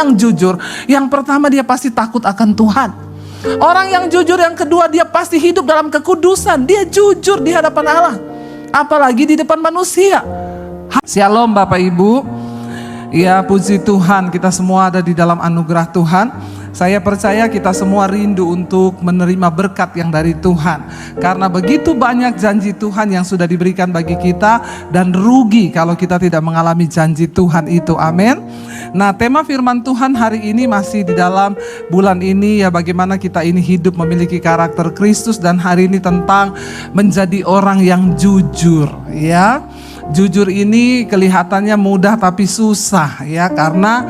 yang jujur, yang pertama dia pasti takut akan Tuhan. Orang yang jujur yang kedua, dia pasti hidup dalam kekudusan. Dia jujur di hadapan Allah, apalagi di depan manusia. Shalom Bapak Ibu. Ya, puji Tuhan, kita semua ada di dalam anugerah Tuhan. Saya percaya kita semua rindu untuk menerima berkat yang dari Tuhan. Karena begitu banyak janji Tuhan yang sudah diberikan bagi kita, dan rugi kalau kita tidak mengalami janji Tuhan itu. Amin. Nah, tema firman Tuhan hari ini masih di dalam bulan ini, ya, bagaimana kita ini hidup memiliki karakter Kristus. Dan hari ini tentang menjadi orang yang jujur, ya. Jujur ini kelihatannya mudah tapi susah, ya, karena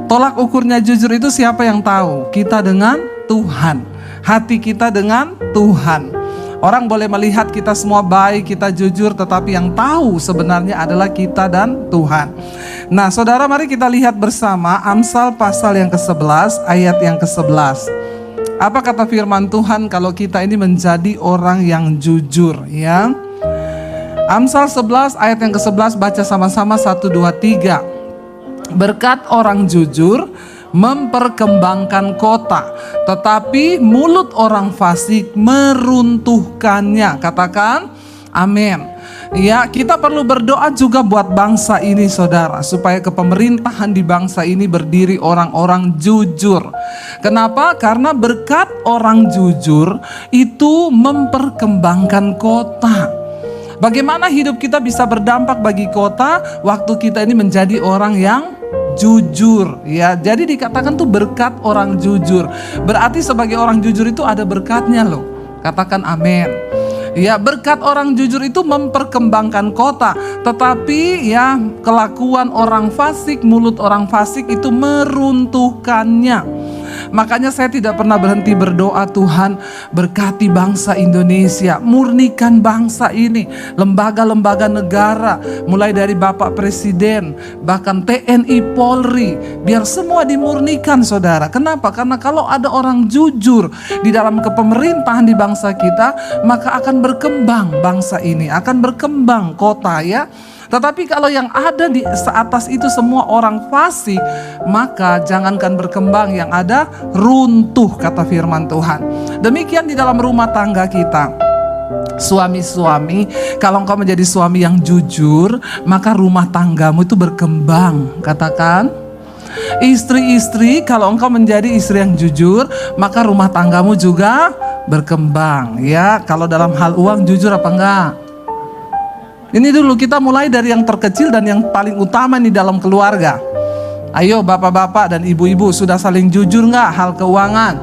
tolak ukurnya jujur itu siapa yang tahu? Kita dengan Tuhan, hati kita dengan Tuhan. Orang boleh melihat kita semua baik, kita jujur, tetapi yang tahu sebenarnya adalah kita dan Tuhan. Nah, saudara, mari kita lihat bersama Amsal pasal yang ke-11 ayat yang ke-11. Apa kata firman Tuhan kalau kita ini menjadi orang yang jujur, ya? Amsal 11 ayat yang ke-11, baca sama-sama 1, 2, 3. Berkat orang jujur memperkembangkan kota, tetapi mulut orang fasik meruntuhkannya. Katakan amin. Ya, kita perlu berdoa juga buat bangsa ini, saudara, supaya kepemerintahan di bangsa ini berdiri orang-orang jujur. Kenapa? Karena berkat orang jujur itu memperkembangkan kota. Bagaimana hidup kita bisa berdampak bagi kota waktu kita ini menjadi orang yang jujur, ya. Jadi dikatakan tuh berkat orang jujur. Berarti sebagai orang jujur itu ada berkatnya loh. Katakan amin. Ya, berkat orang jujur itu memperkembangkan kota, tetapi ya kelakuan orang fasik, mulut orang fasik itu meruntuhkannya. Makanya saya tidak pernah berhenti berdoa, Tuhan berkati bangsa Indonesia, murnikan bangsa ini, lembaga-lembaga negara, mulai dari Bapak Presiden, bahkan TNI, Polri, biar semua dimurnikan, saudara. Kenapa? Karena kalau ada orang jujur di dalam kepemerintahan di bangsa kita, maka akan berkembang bangsa ini, akan berkembang kota, ya. Tetapi kalau yang ada di atas itu semua orang fasik, maka jangankan berkembang, yang ada runtuh, kata firman Tuhan. Demikian di dalam rumah tangga kita. Suami-suami, kalau engkau menjadi suami yang jujur, maka rumah tanggamu itu berkembang. Katakan. Istri-istri, kalau engkau menjadi istri yang jujur, maka rumah tanggamu juga berkembang. Ya, kalau dalam hal uang jujur apa enggak? Ini dulu kita mulai dari yang terkecil dan yang paling utama di dalam keluarga. Ayo bapak-bapak dan ibu-ibu, sudah saling jujur nggak hal keuangan?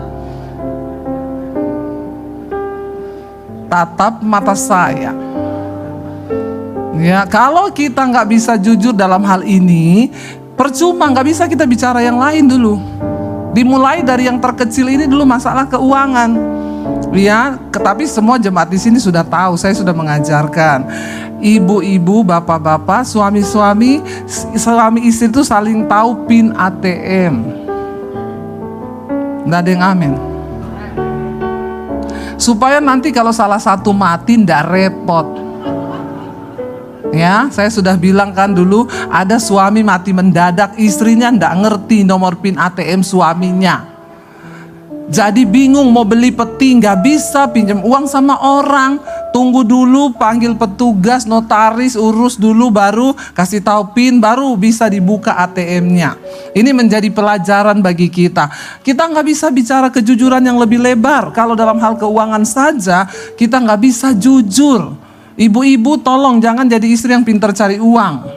Tatap mata saya. Ya, kalau kita nggak bisa jujur dalam hal ini, percuma, nggak bisa kita bicara yang lain dulu. Dimulai dari yang terkecil ini dulu, masalah keuangan. Ya, tetapi semua jemaat di sini sudah tahu, saya sudah mengajarkan. Ibu-ibu, bapak-bapak, suami-suami, suami istri itu saling tahu PIN ATM. Nggak ada yang amin. Supaya nanti kalau salah satu mati nggak repot. Ya, saya sudah bilang kan dulu, ada suami mati mendadak, istrinya nggak ngerti nomor PIN ATM suaminya. Jadi bingung mau beli peti, nggak bisa, pinjam uang sama orang. Tunggu dulu, panggil petugas, notaris, urus dulu, baru kasih tahu PIN, baru bisa dibuka ATM-nya. Ini menjadi pelajaran bagi kita. Kita nggak bisa bicara kejujuran yang lebih lebar. Kalau dalam hal keuangan saja, kita nggak bisa jujur. Ibu-ibu tolong jangan jadi istri yang pintar cari uang.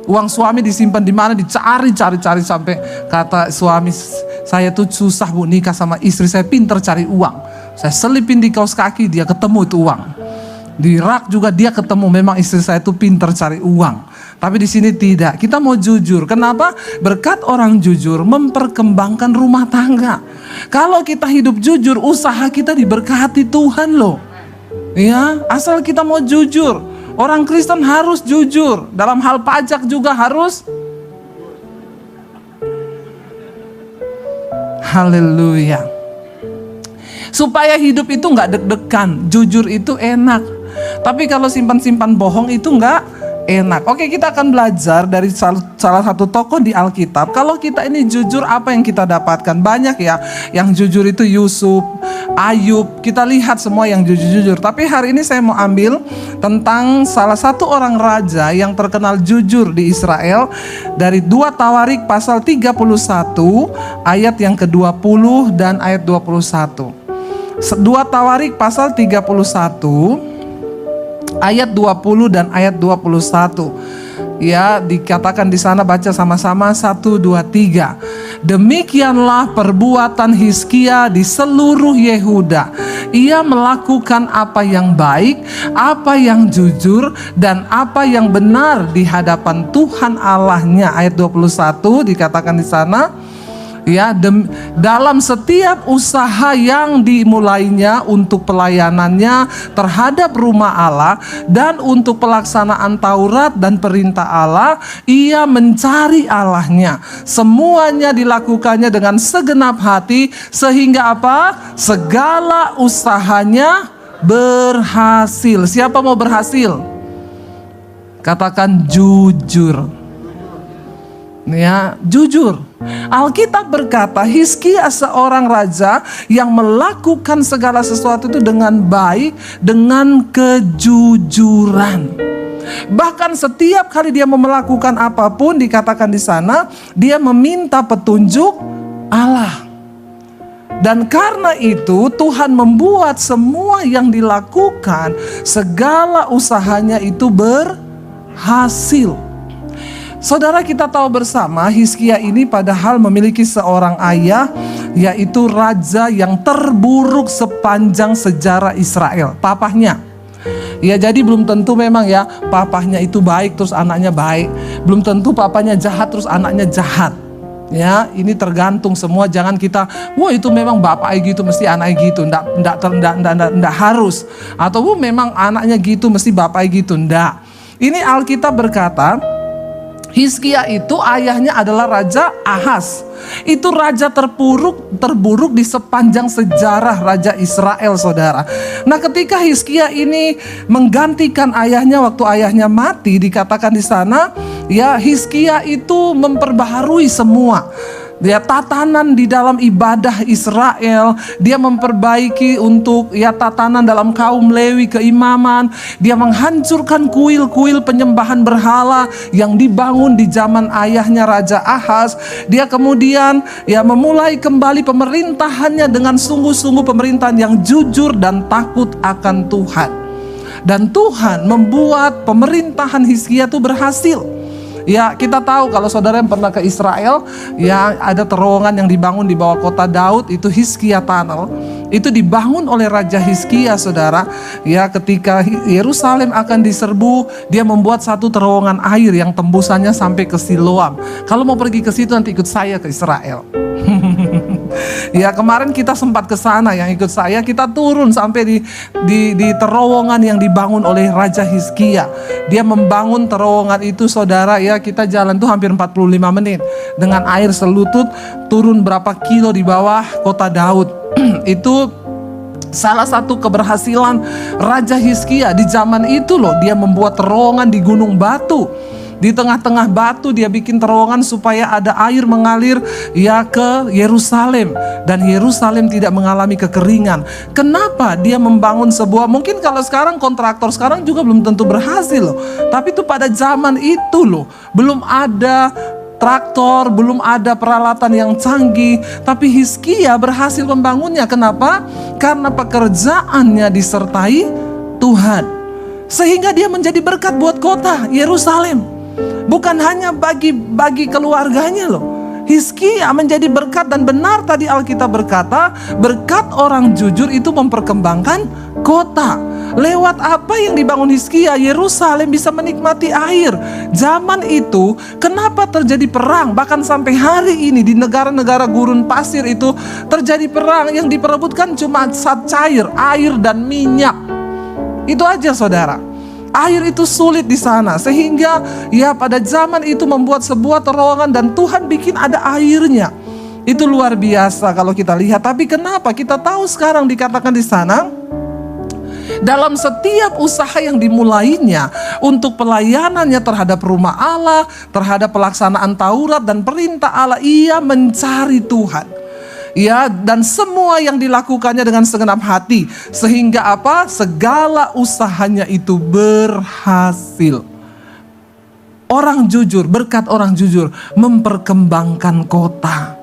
Uang suami disimpan di mana, dicari sampai kata suami, saya tuh susah bu nikah sama istri saya, pintar cari uang. Saya selipin di kaos kaki, dia ketemu itu uang. Di rak juga dia ketemu, memang istri saya tuh pintar cari uang. Tapi di sini tidak. Kita mau jujur. Kenapa? Berkat orang jujur memperkembangkan rumah tangga. Kalau kita hidup jujur, usaha kita diberkati Tuhan loh. Ya, asal kita mau jujur. Orang Kristen harus jujur. Dalam hal pajak juga harus. Haleluya. Supaya hidup itu nggak deg-degan, jujur itu enak. Tapi kalau simpan-simpan bohong itu nggak enak. Oke, kita akan belajar dari salah satu tokoh di Alkitab. Kalau kita ini jujur, apa yang kita dapatkan? Banyak ya, yang jujur itu Yusuf, Ayub. Kita lihat semua yang jujur-jujur. Tapi hari ini saya mau ambil tentang salah satu orang raja yang terkenal jujur di Israel. Dari 2 Tawarik pasal 31 ayat yang ke-20 dan ayat 21. 2 Tawarik pasal 31 ayat 20 dan ayat 21. Ya, dikatakan di sana, baca sama-sama 1 2 3. Demikianlah perbuatan Hizkia di seluruh Yehuda. Ia melakukan apa yang baik, apa yang jujur, dan apa yang benar di hadapan Tuhan Allahnya. Ayat 21 dikatakan di sana. Ya, dalam setiap usaha yang dimulainya untuk pelayanannya terhadap rumah Allah dan untuk pelaksanaan Taurat dan perintah Allah, ia mencari Allahnya. Semuanya dilakukannya dengan segenap hati, sehingga apa? Segala usahanya berhasil. Siapa mau berhasil? Katakan jujur. Ya, jujur. Alkitab berkata Hizkia seorang raja yang melakukan segala sesuatu itu dengan baik, dengan kejujuran. Bahkan setiap kali dia melakukan apapun, dikatakan di sana, dia meminta petunjuk Allah. Dan karena itu Tuhan membuat semua yang dilakukan, segala usahanya itu berhasil. Saudara, kita tahu bersama Hizkia ini padahal memiliki seorang ayah, yaitu raja yang terburuk sepanjang sejarah Israel, papahnya. Ya, jadi belum tentu memang ya papahnya itu baik terus anaknya baik. Belum tentu papahnya jahat terus anaknya jahat. Ya, ini tergantung semua. Jangan kita, wah itu memang bapaknya gitu mesti anaknya gitu. Nggak harus. Atau memang anaknya gitu mesti bapaknya gitu. Nggak. Ini Alkitab berkata Hizkia itu ayahnya adalah Raja Ahaz. Itu raja terburuk di sepanjang sejarah Raja Israel, saudara. Nah, ketika Hizkia ini menggantikan ayahnya waktu ayahnya mati, dikatakan di sana, ya Hizkia itu memperbaharui semua. Dia tatanan di dalam ibadah Israel, dia memperbaiki untuk ya tatanan dalam kaum Lewi, keimaman. Dia menghancurkan kuil-kuil penyembahan berhala yang dibangun di zaman ayahnya Raja Ahaz. Dia kemudian ya memulai kembali pemerintahannya dengan sungguh-sungguh pemerintahan yang jujur dan takut akan Tuhan. Dan Tuhan membuat pemerintahan Hizkia itu berhasil. Ya, kita tahu kalau saudara yang pernah ke Israel, ya ada terowongan yang dibangun di bawah kota Daud, itu Hizkia Tunnel. Itu dibangun oleh Raja Hizkia, saudara. Ya, ketika Yerusalem akan diserbu, dia membuat satu terowongan air yang tembusannya sampai ke Siloam. Kalau mau pergi ke situ nanti ikut saya ke Israel. Ya, kemarin kita sempat ke sana, yang ikut saya kita turun sampai di terowongan yang dibangun oleh Raja Hizkia. Dia membangun terowongan itu, saudara, ya kita jalan tuh hampir 45 menit dengan air selutut, turun berapa kilo di bawah kota Daud. Itu salah satu keberhasilan Raja Hizkia di zaman itu loh. Dia membuat terowongan di gunung batu. Di tengah-tengah batu dia bikin terowongan supaya ada air mengalir ya ke Yerusalem. Dan Yerusalem tidak mengalami kekeringan. Kenapa dia membangun sebuah, mungkin kalau sekarang kontraktor sekarang juga belum tentu berhasil loh. Tapi itu pada zaman itu loh, belum ada traktor, belum ada peralatan yang canggih. Tapi Hizkia berhasil membangunnya. Kenapa? Karena pekerjaannya disertai Tuhan. Sehingga dia menjadi berkat buat kota Yerusalem. Bukan hanya bagi keluarganya loh. Hizkia menjadi berkat, dan benar tadi Alkitab berkata, berkat orang jujur itu memperkembangkan kota. Lewat apa yang dibangun Hizkia, Yerusalem bisa menikmati air. Zaman itu kenapa terjadi perang? Bahkan sampai hari ini di negara-negara gurun pasir itu terjadi perang. Yang diperebutkan cuma zat cair, air dan minyak. Itu aja, saudara. Air itu sulit di sana, sehingga ya pada zaman itu membuat sebuah terowongan dan Tuhan bikin ada airnya. Itu luar biasa kalau kita lihat. Tapi kenapa kita tahu sekarang dikatakan di sana dalam setiap usaha yang dimulainya untuk pelayanannya terhadap rumah Allah, terhadap pelaksanaan Taurat dan perintah Allah, ia mencari Tuhan. Ya, dan semua yang dilakukannya dengan segenap hati, sehingga apa? Segala usahanya itu berhasil. Orang jujur, berkat orang jujur memperkembangkan kota.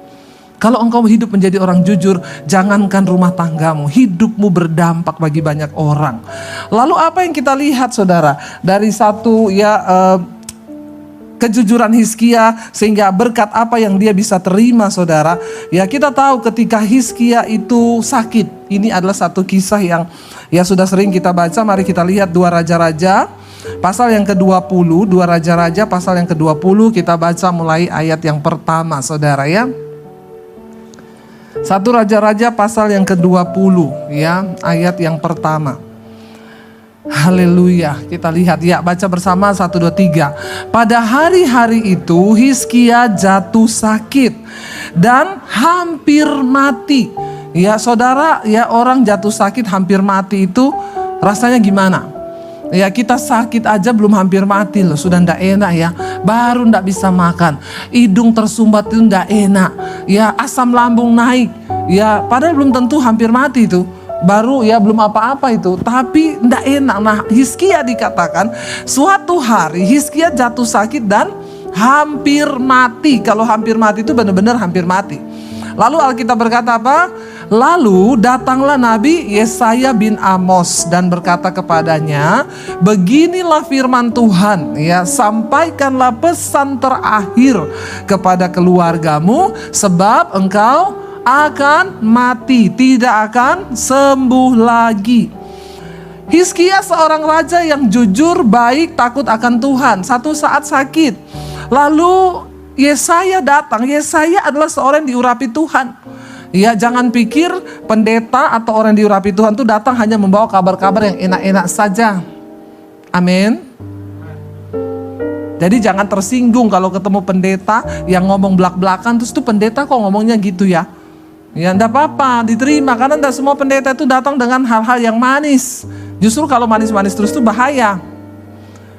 Kalau engkau hidup menjadi orang jujur, jangankan rumah tanggamu, hidupmu berdampak bagi banyak orang. Lalu apa yang kita lihat, saudara? Dari satu kejujuran Hizkia, sehingga berkat apa yang dia bisa terima, saudara. Ya, kita tahu ketika Hizkia itu sakit. Ini adalah satu kisah yang sudah sering kita baca. Mari kita lihat 2 Raja-Raja pasal yang ke-20. 2 Raja-Raja pasal yang ke-20, kita baca mulai ayat yang pertama, saudara ya. 1 Raja-Raja pasal yang ke-20 ya, ayat yang pertama. Haleluya. Kita lihat ya, baca bersama 1, 2, 3. Pada hari-hari itu Hizkia jatuh sakit dan hampir mati. Ya saudara, ya orang jatuh sakit hampir mati itu rasanya gimana? Ya kita sakit aja belum hampir mati loh, sudah ndak enak ya. Baru ndak bisa makan, hidung tersumbat itu ndak enak. Ya asam lambung naik. Ya padahal belum tentu hampir mati itu. Baru ya belum apa-apa itu, tapi ndak enak. Nah Hizkia dikatakan suatu hari Hizkia jatuh sakit dan hampir mati. Kalau hampir mati itu benar-benar hampir mati. Lalu Alkitab berkata apa? Lalu datanglah Nabi Yesaya bin Amos dan berkata kepadanya, beginilah firman Tuhan, ya, sampaikanlah pesan terakhir kepada keluargamu, sebab engkau akan mati, tidak akan sembuh lagi. Hizkia seorang raja yang jujur, baik, takut akan Tuhan. Satu saat sakit, lalu Yesaya datang. Yesaya adalah seorang yang diurapi Tuhan. Ya, jangan pikir pendeta atau orang yang diurapi Tuhan itu datang hanya membawa kabar-kabar yang enak-enak saja. Amin. Jadi jangan tersinggung kalau ketemu pendeta yang ngomong belak-belakan, terus tuh pendeta kok ngomongnya gitu ya. Ya enggak apa-apa, diterima, karena enggak semua pendeta itu datang dengan hal-hal yang manis. Justru kalau manis-manis terus itu bahaya.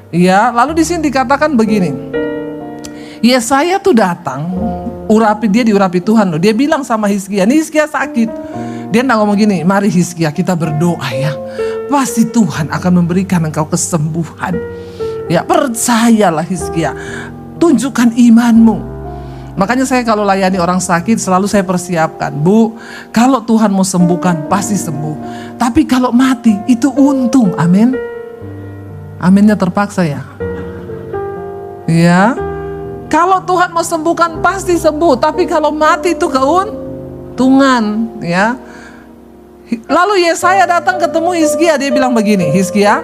Ya, lalu di sini dikatakan begini. Yesaya tuh datang, diurapi Tuhan loh. Dia bilang sama Hizkia, nih Hizkia sakit. Dia enggak ngomong gini, mari Hizkia kita berdoa ya. Pasti Tuhan akan memberikan engkau kesembuhan. Ya, percayalah Hizkia. Tunjukkan imanmu. Makanya saya kalau layani orang sakit selalu saya persiapkan, Bu, kalau Tuhan mau sembuhkan pasti sembuh. Tapi kalau mati itu untung, amin. Aminnya terpaksa ya. Ya, kalau Tuhan mau sembuhkan pasti sembuh. Tapi kalau mati itu keuntungan, ya. Lalu Yesaya datang ketemu Hizkia, dia bilang begini, Hizkia,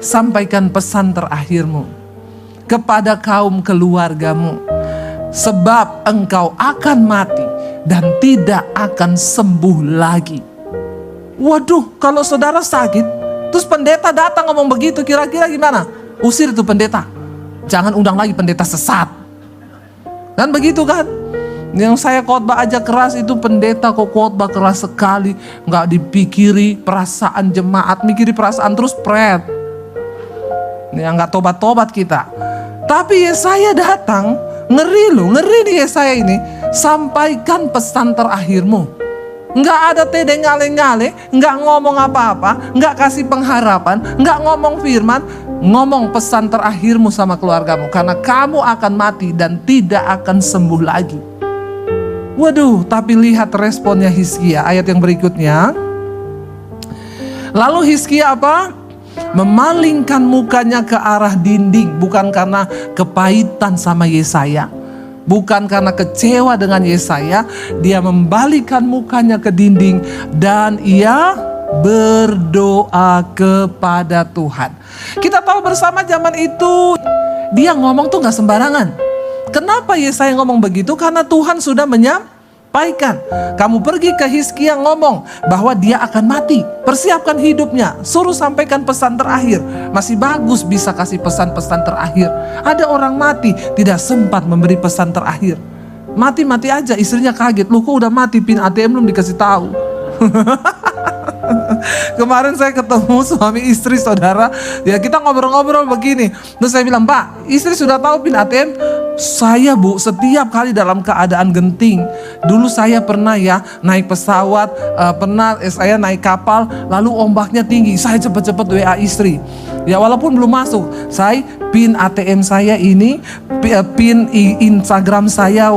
sampaikan pesan terakhirmu kepada kaum keluargamu. Sebab engkau akan mati dan tidak akan sembuh lagi. Waduh, kalau saudara sakit, terus pendeta datang ngomong begitu, kira-kira gimana? Usir itu pendeta. Jangan undang lagi pendeta sesat. Dan begitu kan? Yang saya khotbah aja keras itu, pendeta kok khotbah keras sekali. Nggak dipikiri perasaan jemaat, mikiri perasaan terus pret. Ya nggak tobat-tobat kita. Tapi Yesaya datang, ngeri nih Yesaya ini. Sampaikan pesan terakhirmu. Nggak ada tedeng ngale-ngale, nggak ngomong apa-apa, nggak kasih pengharapan, nggak ngomong firman, ngomong pesan terakhirmu sama keluargamu. Karena kamu akan mati dan tidak akan sembuh lagi. Waduh, tapi lihat responnya Hizkia, ayat yang berikutnya. Lalu Hizkia apa? Memalingkan mukanya ke arah dinding, bukan karena kepahitan sama Yesaya, bukan karena kecewa dengan Yesaya. Dia membalikkan mukanya ke dinding dan ia berdoa kepada Tuhan. Kita tahu bersama zaman itu dia ngomong tuh gak sembarangan. Kenapa Yesaya ngomong begitu? Karena Tuhan sudah menyampaikan. Kamu pergi ke Hizkia ngomong bahwa dia akan mati. Persiapkan hidupnya. Suruh sampaikan pesan terakhir. Masih bagus bisa kasih pesan-pesan terakhir. Ada orang mati tidak sempat memberi pesan terakhir. Mati-mati aja, istrinya kaget. Lu kok udah mati, pin ATM belum dikasih tahu. Kemarin saya ketemu suami istri saudara, ya kita ngobrol-ngobrol begini. Terus saya bilang, Pak, istri sudah tahu PIN ATM? Saya Bu, setiap kali dalam keadaan genting. Dulu saya pernah ya naik pesawat, pernah saya naik kapal, lalu ombaknya tinggi. Saya cepat-cepat WA istri. Ya walaupun belum masuk, saya PIN ATM saya ini, PIN Instagram saya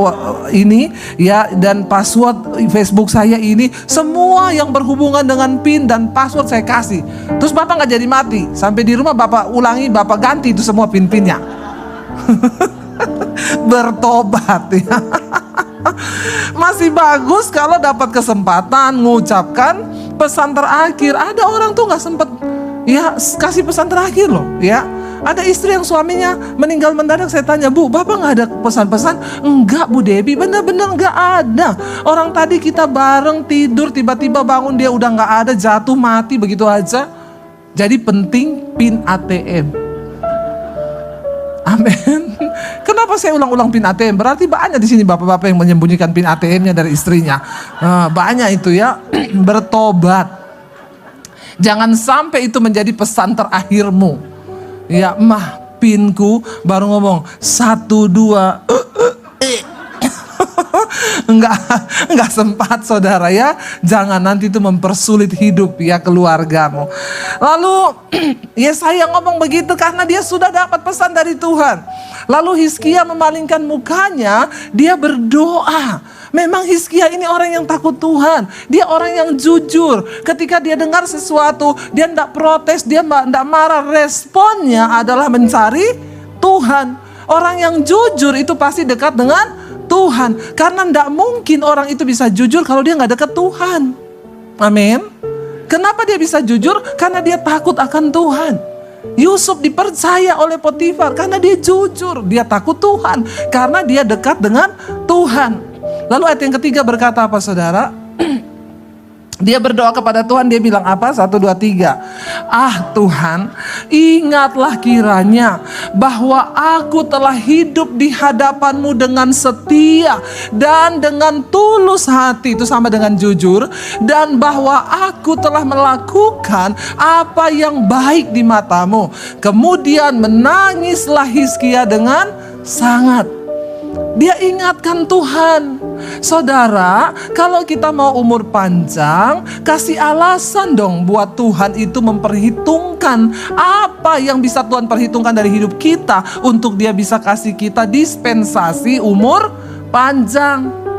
ini, ya dan password Facebook saya ini, semua yang berhubungan dengan PIN dan password saya kasih. Terus Bapak nggak jadi mati. Sampai di rumah Bapak ulangi, Bapak ganti itu semua PIN-PINnya. Bertobat ya. Masih bagus kalau dapat kesempatan mengucapkan pesan terakhir. Ada orang tuh nggak sempat ya kasih pesan terakhir loh ya. Ada istri yang suaminya meninggal mendadak. Saya tanya, Bu, Bapak nggak ada pesan-pesan? Enggak Bu Debbie, benar-benar nggak ada. Orang tadi kita bareng tidur, tiba-tiba bangun dia udah nggak ada, jatuh mati begitu aja. Jadi penting PIN ATM. Amin. Kenapa saya ulang-ulang PIN ATM? Berarti banyak di sini bapak-bapak yang menyembunyikan PIN ATM-nya dari istrinya. Banyak itu ya. Bertobat. Jangan sampai itu menjadi pesan terakhirmu. Ya, mah PIN-ku baru ngomong 1, 2. Enggak sempat saudara ya. Jangan nanti itu mempersulit hidup ya keluargamu. Lalu Yesaya ngomong begitu karena dia sudah dapat pesan dari Tuhan. Lalu Hizkia memalingkan mukanya, dia berdoa. Memang Hizkia ini orang yang takut Tuhan. Dia orang yang jujur. Ketika dia dengar sesuatu, dia tidak protes, dia tidak marah. Responnya adalah mencari Tuhan. Orang yang jujur itu pasti dekat dengan Tuhan. Karena tidak mungkin orang itu bisa jujur kalau dia nggak dekat Tuhan. Amin. Kenapa dia bisa jujur? Karena dia takut akan Tuhan. Yusuf dipercaya oleh Potifar karena dia jujur. Dia takut Tuhan karena dia dekat dengan Tuhan. Lalu ayat yang ketiga berkata apa saudara? Dia berdoa kepada Tuhan, dia bilang apa? 1, 2, 3. Ah Tuhan, ingatlah kiranya bahwa aku telah hidup di hadapan-Mu dengan setia dan dengan tulus hati, itu sama dengan jujur, dan bahwa aku telah melakukan apa yang baik di mata-Mu. Kemudian menangislah Hizkia dengan sangat. Dia ingatkan Tuhan. Saudara, kalau kita mau umur panjang, kasih alasan dong buat Tuhan itu memperhitungkan apa yang bisa Tuhan perhitungkan dari hidup kita untuk dia bisa kasih kita dispensasi umur panjang.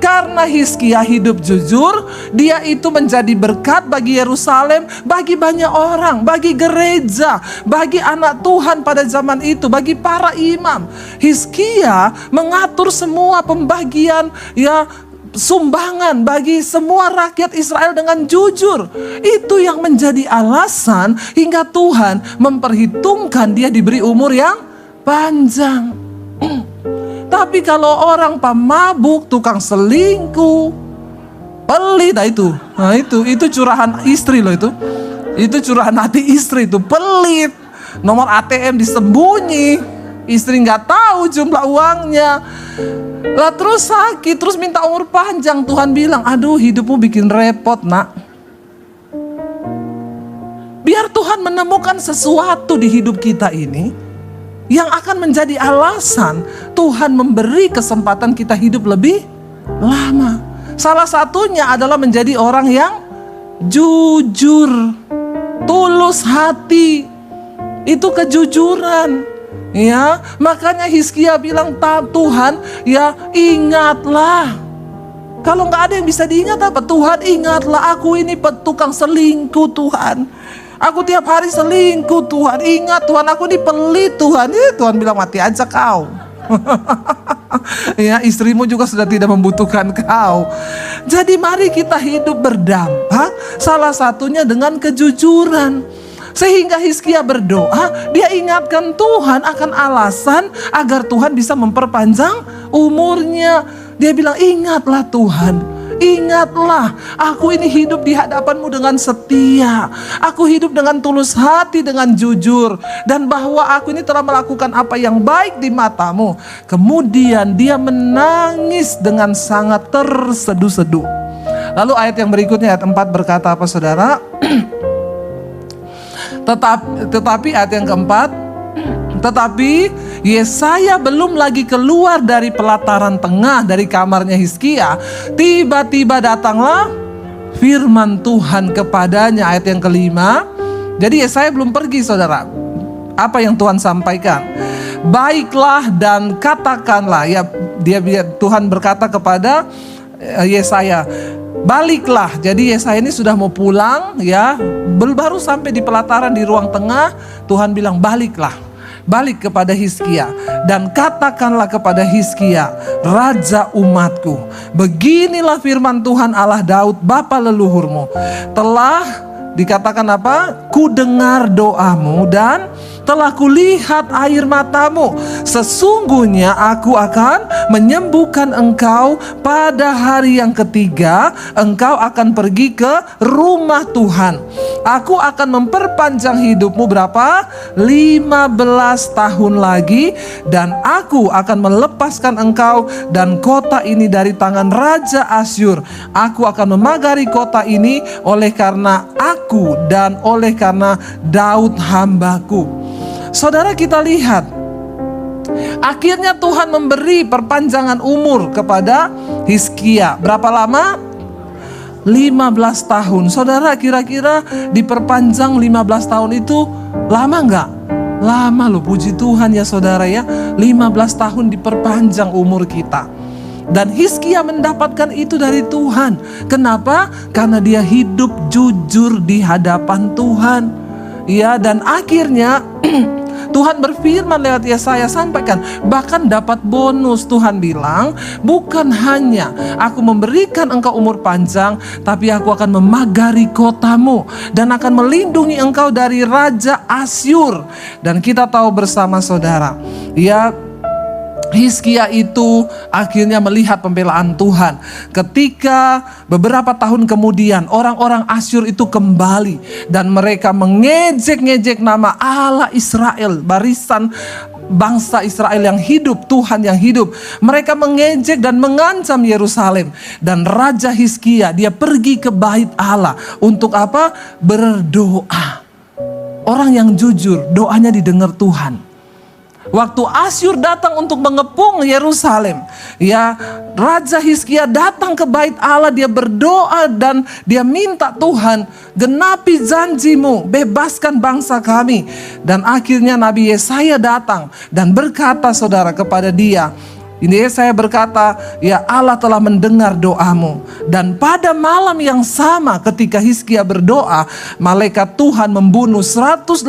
Karena Hizkia hidup jujur, dia itu menjadi berkat bagi Yerusalem, bagi banyak orang, bagi gereja, bagi anak Tuhan pada zaman itu, bagi para imam. Hizkia mengatur semua pembagian ya sumbangan bagi semua rakyat Israel dengan jujur. Itu yang menjadi alasan hingga Tuhan memperhitungkan dia diberi umur yang panjang. Tapi kalau orang pemabuk, tukang selingkuh, pelit, itu curahan istri loh itu. Itu curahan hati istri itu, pelit. Nomor ATM disembunyi, istri nggak tahu jumlah uangnya. Lah terus sakit, terus minta umur panjang. Tuhan bilang, aduh hidupmu bikin repot nak. Biar Tuhan menemukan sesuatu di hidup kita ini yang akan menjadi alasan Tuhan memberi kesempatan kita hidup lebih lama. Salah satunya adalah menjadi orang yang jujur, tulus hati. Itu kejujuran. Ya, makanya Hizkia bilang, Tuhan, ya ingatlah. Kalau nggak ada yang bisa diingat apa? Tuhan ingatlah, aku ini tukang selingkuh Tuhan. Aku tiap hari selingkuh Tuhan. Ingat Tuhan, aku ini pelit Tuhan. Tuhan bilang mati aja kau. Ya, istrimu juga sudah tidak membutuhkan kau. Jadi mari kita hidup berdampak. Salah satunya dengan kejujuran. Sehingga Hizkia berdoa, dia ingatkan Tuhan akan alasan agar Tuhan bisa memperpanjang umurnya. Dia bilang, ingatlah Tuhan. Ingatlah, aku ini hidup di hadapan-Mu dengan setia. Aku hidup dengan tulus hati, dengan jujur. Dan bahwa aku ini telah melakukan apa yang baik di mata-Mu. Kemudian dia menangis dengan sangat terseduh-seduh. Lalu ayat yang berikutnya, ayat 4 berkata apa saudara? Tetapi ayat yang keempat, tetapi Yesaya belum lagi keluar dari pelataran tengah dari kamarnya Hizkia, tiba-tiba datanglah firman Tuhan kepadanya. Ayat yang kelima. Jadi Yesaya belum pergi, saudara. Apa yang Tuhan sampaikan? Baiklah dan katakanlah, ya, Tuhan berkata kepada Yesaya, baliklah. Jadi Yesaya ini sudah mau pulang, ya, baru sampai di pelataran di ruang tengah. Tuhan bilang, baliklah, balik kepada Hizkia dan katakanlah kepada Hizkia, raja umatku, beginilah firman Tuhan Allah Daud bapa leluhurmu, telah dikatakan apa? Ku dengar doamu dan telah kulihat air matamu. Sesungguhnya aku akan menyembuhkan engkau pada hari yang ketiga. Engkau akan pergi ke rumah Tuhan. Aku akan memperpanjang hidupmu berapa? 15 tahun lagi. Dan aku akan melepaskan engkau dan kota ini dari tangan Raja Asyur. Aku akan memagari kota ini oleh karena aku dan oleh karena Daud hambaku. Saudara, kita lihat, akhirnya Tuhan memberi perpanjangan umur kepada Hizkia. Berapa lama? 15 tahun. Saudara, kira-kira diperpanjang 15 tahun itu lama enggak? Lama loh, puji Tuhan ya saudara ya. 15 tahun diperpanjang umur kita. Dan Hizkia mendapatkan itu dari Tuhan. Kenapa? Karena dia hidup jujur di hadapan Tuhan. Ya, dan akhirnya Tuhan berfirman lewat Yesaya, sampaikan, bahkan dapat bonus. Tuhan bilang, bukan hanya aku memberikan engkau umur panjang, tapi aku akan memagari kotamu dan akan melindungi engkau dari Raja Asyur. Dan kita tahu bersama saudara, ya, Hizkia itu akhirnya melihat pembelaan Tuhan. Ketika beberapa tahun kemudian orang-orang Asyur itu kembali dan mereka mengejek-ngejek nama Allah Israel, barisan bangsa Israel yang hidup, Tuhan yang hidup. Mereka mengejek dan mengancam Yerusalem. Dan Raja Hizkia, dia pergi ke bait Allah untuk apa? Berdoa. Orang yang jujur, doanya didengar Tuhan. Waktu Asyur datang untuk mengepung Yerusalem, ya, Raja Hizkia datang ke bait Allah, dia berdoa dan dia minta Tuhan, genapi janjimu, bebaskan bangsa kami. Dan akhirnya Nabi Yesaya datang dan berkata saudara kepada dia, ini saya berkata, ya, Allah telah mendengar doamu. Dan pada malam yang sama ketika Hizkia berdoa, malaikat Tuhan membunuh 185.000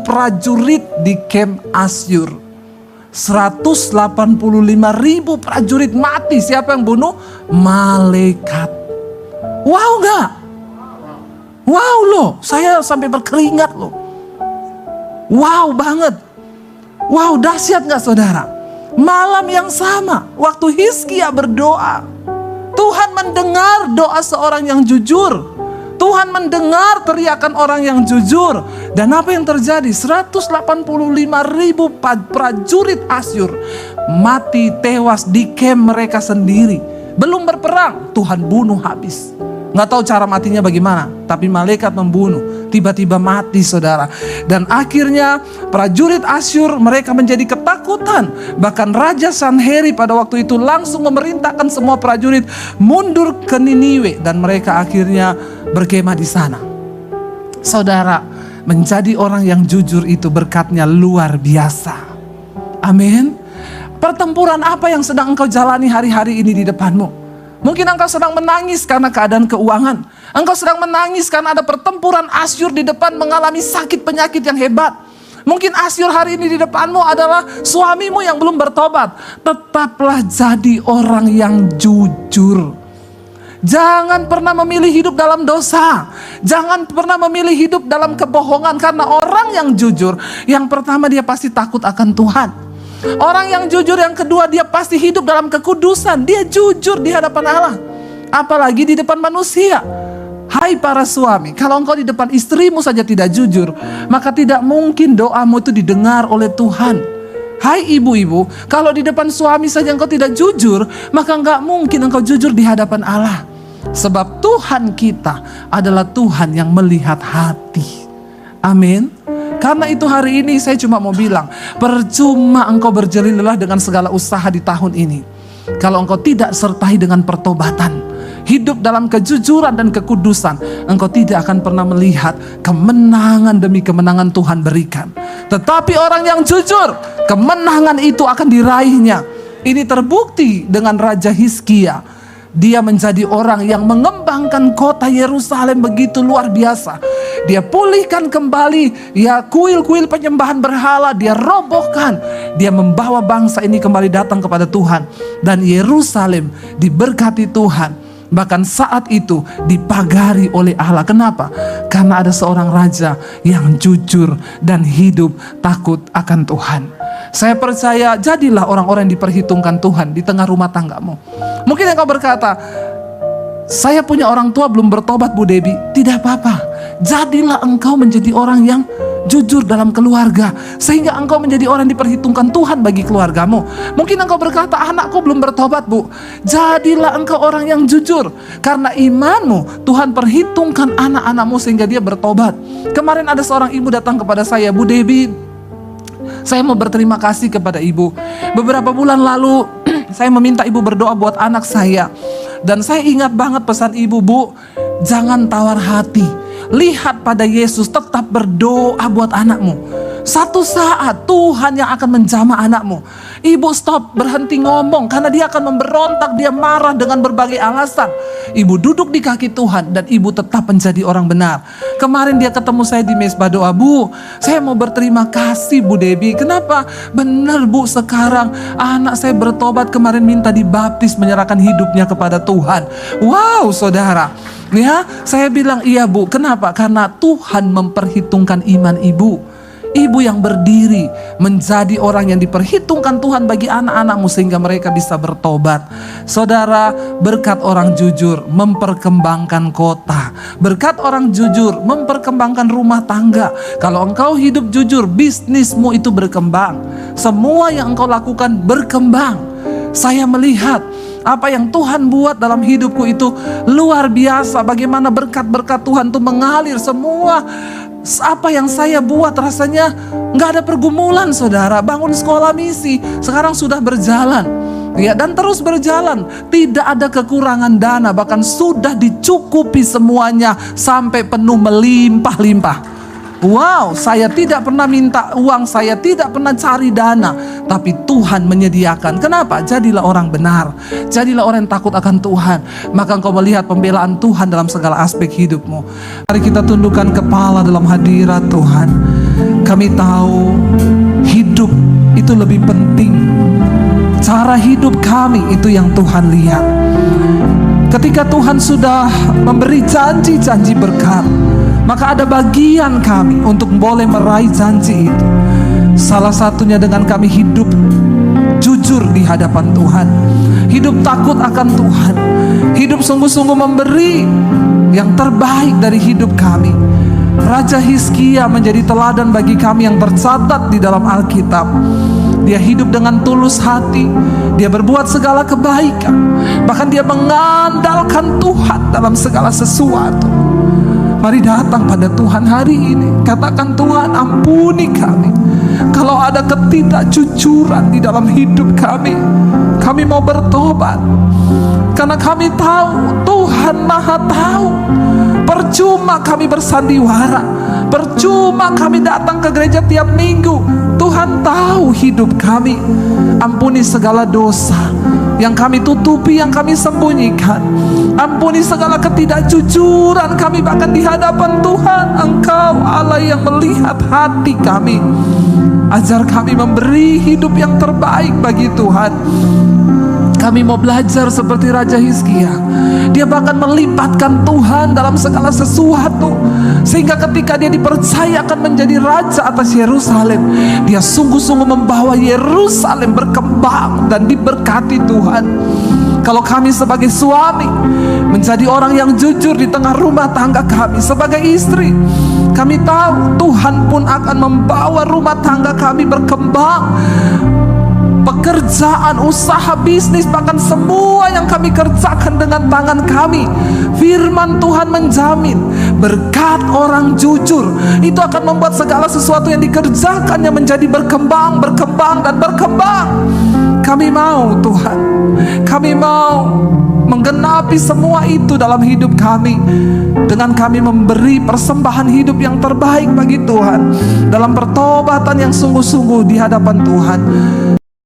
prajurit di kem Asyur. 185.000 prajurit mati. Siapa yang bunuh? Malaikat. Wow gak? Wow loh, saya sampai berkeringat loh. Wow banget. Wow, dahsyat gak saudara? Malam yang sama, waktu Hizkia berdoa, Tuhan mendengar doa seorang yang jujur. Tuhan mendengar teriakan orang yang jujur. Dan apa yang terjadi? 185.000 prajurit Asyur mati, tewas di kem mereka sendiri. Belum berperang, Tuhan bunuh habis. Nggak tahu cara matinya bagaimana, tapi malaikat membunuh. Tiba-tiba mati saudara. Dan akhirnya prajurit Asyur mereka menjadi ketakutan. Bahkan Raja Sanherib pada waktu itu langsung memerintahkan semua prajurit mundur ke Niniwe. Dan mereka akhirnya berkemah di sana. Saudara, menjadi orang yang jujur itu berkatnya luar biasa. Amin. Pertempuran apa yang sedang engkau jalani hari-hari ini di depanmu? Mungkin engkau sedang menangis karena keadaan keuangan. Engkau sedang menangis karena ada pertempuran Asyur di depan, mengalami sakit penyakit yang hebat. Mungkin Asyur hari ini di depanmu adalah suamimu yang belum bertobat. Tetaplah jadi orang yang jujur. Jangan pernah memilih hidup dalam dosa. Jangan pernah memilih hidup dalam kebohongan. Karena orang yang jujur, yang pertama dia pasti takut akan Tuhan. Orang yang jujur yang kedua, dia pasti hidup dalam kekudusan. Dia jujur di hadapan Allah, apalagi di depan manusia. Hai para suami, kalau engkau di depan istrimu saja tidak jujur, maka tidak mungkin doamu itu didengar oleh Tuhan. Hai ibu-ibu, kalau di depan suami saja engkau tidak jujur, maka enggak mungkin engkau jujur di hadapan Allah. Sebab Tuhan kita adalah Tuhan yang melihat hati. Amin. Karena itu hari ini saya cuma mau bilang, percuma engkau berjelilah dengan segala usaha di tahun ini kalau engkau tidak sertai dengan pertobatan, hidup dalam kejujuran dan kekudusan, engkau tidak akan pernah melihat kemenangan demi kemenangan Tuhan berikan. Tetapi orang yang jujur, kemenangan itu akan diraihnya. Ini terbukti dengan Raja Hizkia. Dia menjadi orang yang mengembangkan kota Yerusalem begitu luar biasa. Dia pulihkan kembali ya kuil-kuil penyembahan berhala, dia robohkan. Dia membawa bangsa ini kembali datang kepada Tuhan. Dan Yerusalem diberkati Tuhan. Bahkan saat itu dipagari oleh Allah. Kenapa? Karena ada seorang raja yang jujur dan hidup takut akan Tuhan. Saya percaya jadilah orang-orang yang diperhitungkan Tuhan di tengah rumah tanggamu. Mungkin engkau berkata, saya punya orang tua belum bertobat Bu Debbie. Tidak apa-apa. Jadilah engkau menjadi orang yang jujur dalam keluarga, sehingga engkau menjadi orang yang diperhitungkan Tuhan bagi keluargamu. Mungkin engkau berkata, anakku belum bertobat Bu. Jadilah engkau orang yang jujur. Karena imanmu, Tuhan perhitungkan anak-anakmu sehingga dia bertobat. Kemarin ada seorang ibu datang kepada saya, Bu Debbie, saya mau berterima kasih kepada ibu. Beberapa bulan lalu saya meminta ibu berdoa buat anak saya. Dan saya ingat banget pesan ibu, Bu, jangan tawar hati. Lihat pada Yesus, tetap berdoa buat anakmu. Satu saat Tuhan yang akan menjamah anakmu. Ibu stop, berhenti ngomong, karena dia akan memberontak, dia marah dengan berbagai alasan. Ibu duduk di kaki Tuhan dan ibu tetap menjadi orang benar. Kemarin dia ketemu saya di mesbah doa, Bu, saya mau berterima kasih Bu Debbie. Kenapa? Benar Bu, sekarang anak saya bertobat, kemarin minta dibaptis, menyerahkan hidupnya kepada Tuhan. Wow saudara, ya saya bilang iya Bu. Kenapa? Karena Tuhan memperhitungkan iman ibu. Ibu yang berdiri menjadi orang yang diperhitungkan Tuhan bagi anak-anakmu sehingga mereka bisa bertobat. Saudara, berkat orang jujur memperkembangkan kota. Berkat orang jujur memperkembangkan rumah tangga. Kalau engkau hidup jujur, bisnismu itu berkembang. Semua yang engkau lakukan berkembang. Saya melihat apa yang Tuhan buat dalam hidupku itu luar biasa. Bagaimana berkat-berkat Tuhan itu mengalir semua. Apa yang saya buat rasanya nggak ada pergumulan saudara. Bangun sekolah misi sekarang sudah berjalan ya, dan terus berjalan. Tidak ada kekurangan dana, bahkan sudah dicukupi semuanya sampai penuh melimpah-limpah. Wow, saya tidak pernah minta uang, saya tidak pernah cari dana, tapi Tuhan menyediakan. Kenapa? Jadilah orang benar, jadilah orang yang takut akan Tuhan, maka engkau melihat pembelaan Tuhan dalam segala aspek hidupmu. Mari kita tundukkan kepala dalam hadirat Tuhan. Kami tahu hidup itu lebih penting. Cara hidup kami itu yang Tuhan lihat. Ketika Tuhan sudah memberi janji-janji berkat, maka ada bagian kami untuk boleh meraih janji itu. Salah satunya dengan kami hidup jujur di hadapan Tuhan, hidup takut akan Tuhan, hidup sungguh-sungguh memberi yang terbaik dari hidup kami. Raja Hizkia menjadi teladan bagi kami yang tercatat di dalam Alkitab. Dia hidup dengan tulus hati, dia berbuat segala kebaikan, bahkan dia mengandalkan Tuhan dalam segala sesuatu. Mari datang pada Tuhan hari ini. Katakan, Tuhan ampuni kami kalau ada ketidakjujuran di dalam hidup kami. Kami mau bertobat. Karena kami tahu Tuhan Maha tahu. Percuma kami bersandiwara, percuma kami datang ke gereja tiap minggu. Tuhan tahu hidup kami. Ampuni segala dosa yang kami tutupi, yang kami sembunyikan. Ampuni segala ketidakjujuran kami bahkan di hadapan Tuhan. Engkau Allah yang melihat hati kami. Ajar kami memberi hidup yang terbaik bagi Tuhan. Kami mau belajar seperti Raja Hizkia. Dia bahkan melipatkan Tuhan dalam segala sesuatu, sehingga ketika dia dipercayakan menjadi raja atas Yerusalem, dia sungguh-sungguh membawa Yerusalem berkembang dan diberkati Tuhan. Kalau kami sebagai suami menjadi orang yang jujur di tengah rumah tangga kami, sebagai istri, kami tahu Tuhan pun akan membawa rumah tangga kami berkembang. pekerjaan, usaha, bisnis, bahkan semua yang kami kerjakan dengan tangan kami. Firman Tuhan menjamin berkat orang jujur itu akan membuat segala sesuatu yang dikerjakannya menjadi berkembang, berkembang, dan berkembang. Kami mau Tuhan, kami mau menggenapi semua itu dalam hidup kami, dengan kami memberi persembahan hidup yang terbaik bagi Tuhan, dalam pertobatan yang sungguh-sungguh di hadapan Tuhan.